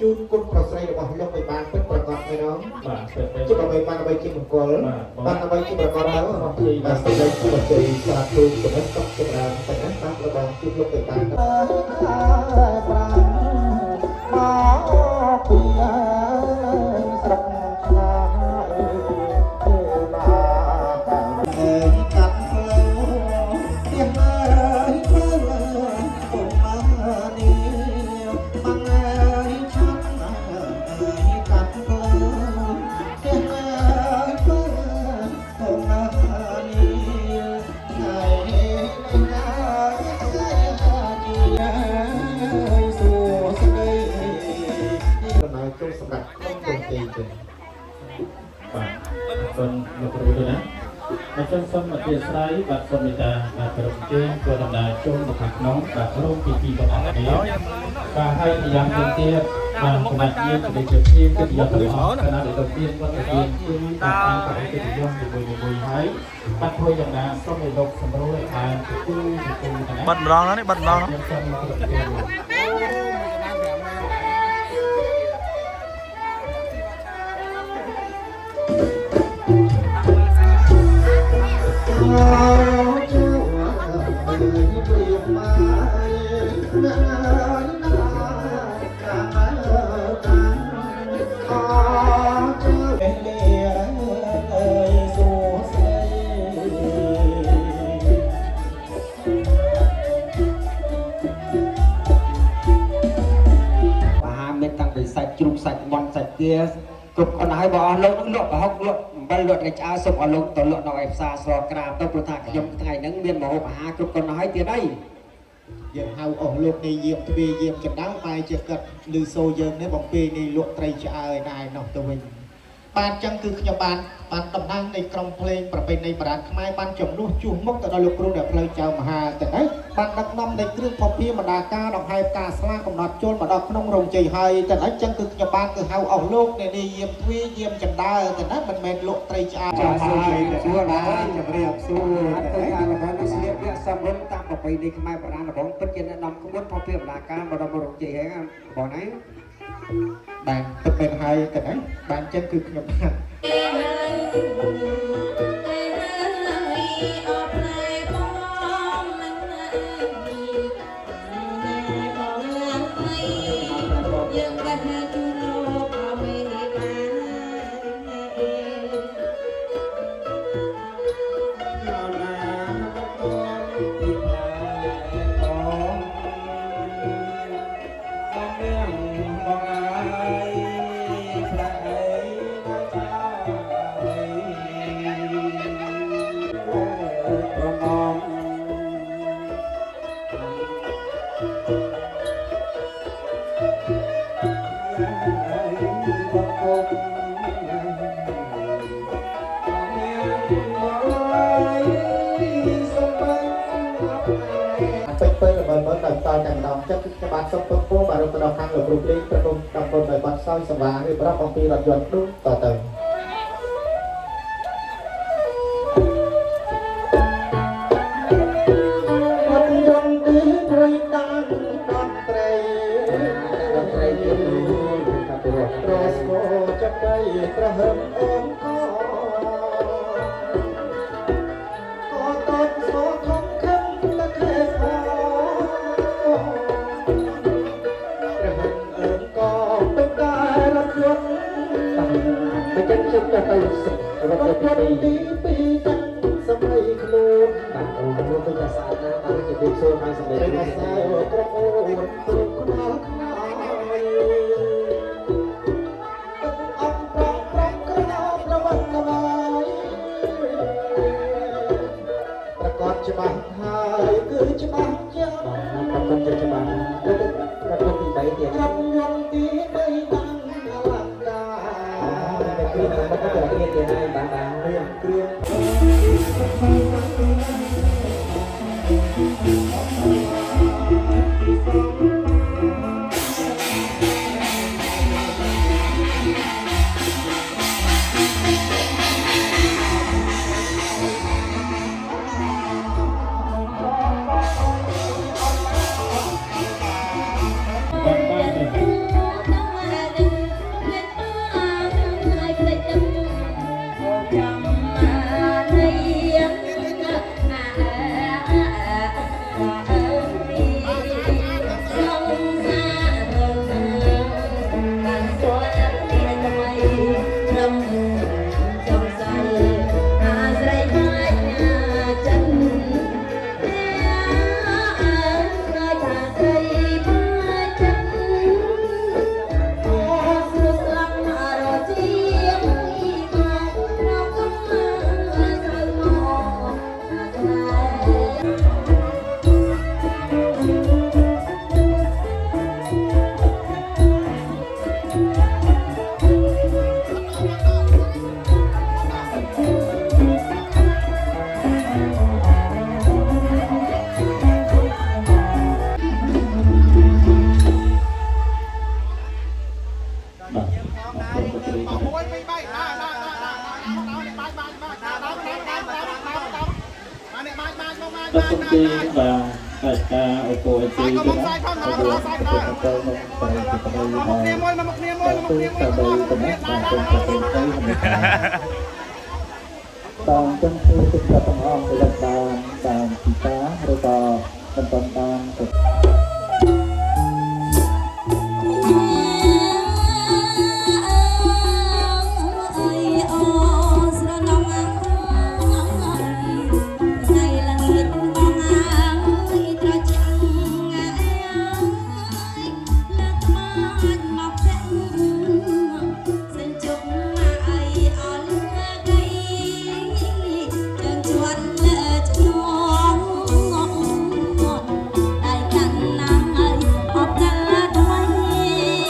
ជូនគុណប្រស្រីរបស់លោកឲ្យបានពិតប្រាកដមែនទេបាទជិះដើម្បីបានដើម្បីជាមង្គលបានដើម្បីជាប្រកបហើយបាទសេចក្តីសុខជ័យសាធុចំណេះសុខចម្រើនទាំងនេះតាមរបស់ជូនលោកឲ្យបានប្រាំមកពីស្រុកឆ្ងាយកាត់ផ្លូវទៀមហើយធ្វើអូម៉ានីសម្រាប់ក្នុងប្រទេសទៀតបាទសូមលោកគ្រូទៅណាអញ្ចឹងសូមអធិស្ឋានបាទសូមមេត្តាបាទក្រុមជើងធ្វើដំណើរចូលមកខាងក្នុងបាទក្រុមពីទាំងអស់គ្នាបាទហើយយ៉ាងទៀតបាទសម្រាប់យើងទៅជាភ្ញៀវកិត្តិយសទាំងអស់គណៈដែលទៅទៀតវត្តមានគឺតាមបរិយាកាសជាមួយហើយបាទធ្វើយ៉ាងណាសូមឲ្យលោកសម្រួលឲ្យបានទទួលបាត់ម្ដងនេះបាត់ម្ដងសាច់ជ្រូកសាច់មាន់សាច់ទាគ្រប់អស់ហើយបងអស់លោកនឹងលក់ប្រហុកលក់អំបិលលក់ត្រីឆ្អើសុំឲ្យលោកទៅលក់នៅឯផ្សារស្លក្រាមទៅព្រោះថាខ្ញុំថ្ងៃហ្នឹងមានម្ហូបអាហារគ្រប់អស់ហើយទៀតអីយើងហៅអស់លោកនេះយាមទ្វាយាមចណ្ដៅបែរជាកាត់លឺសូយើងនេះបំពេនេះលក់ត្រីឆ្អើដែរនោះទៅវិញបានចឹងគឺខ្ញុំបានតំណាងនៃក្រុមភ្លេងប្រពៃណីបុរាណខ្មែរបានជំនួសជួសមុខទៅដល់លោកគ្រូដែលផ្លូវចៅមហាទៅហើយបានដឹកនាំនៃគ្រឿងភពភាបណ្ដាការដង្ហែផ្កាស្លាកំណត់ចូលមកដល់ក្នុងរោងជ័យហើយទៅហើយចឹងគឺខ្ញុំបានគឺហៅអស់លោកនេះយាមទ្វាយាមចណ្ដើទៅណាមិនមែនលក់ត្រីឆ្អើចាសសួរដែរជំរាបសួរទៅការរបស់នេះស្លៀកពាក់សំរុនតាមប្រពៃណីខ្មែរបុរាណរបស់ពិតជាអ្នកនាំក្បួនភពភាបណ្ដាការមកដល់រោងជ័យហើយបងណាបានទៅពេលហើយទៅហើយបានចឹងគឺខ្ញុំបាន តែម្ដងចិត្តจะបានសុំពុទ្ធពោបាទរំដងខាងលោកគ្រូលេងប្រគុំដល់ពុទ្ធដោយបាត់សោយសវាឬប្រកអំពីរថយន្តនោះតទៅ ប្រហឹមអូនក៏តតសោខំខំលខេផោប្រហឹមអូនក៏ទៅតែរត់យន្តមិនចឹងជិះទៅរត់ទៅទីតាំងសម័យខ្លួនបាទអូនទៅតែសាទណាបានជាពេលសួរខាងសម្លេងនេះសាយក្រកអូនព្រឹកខ្នល់ខ្នល់ច្បាស់ហើយគឺច្បាស់ជាក់ប្រកបជាច្បាស់ទៅប្រកបទី3ទៀតខ្ញុំយំទី3តាំងអលង្ការតែគ្រឿងមកទៅទៀតទៀតហើយបាទរឿងគ្រឿងទីបាទតែការអូកូអេទីទៅមកគ្នាមួយតាមទៅចឹងគឺទឹកចិត្តទាំងអស់ទៅតាមពីតាឬក៏បន្តតាម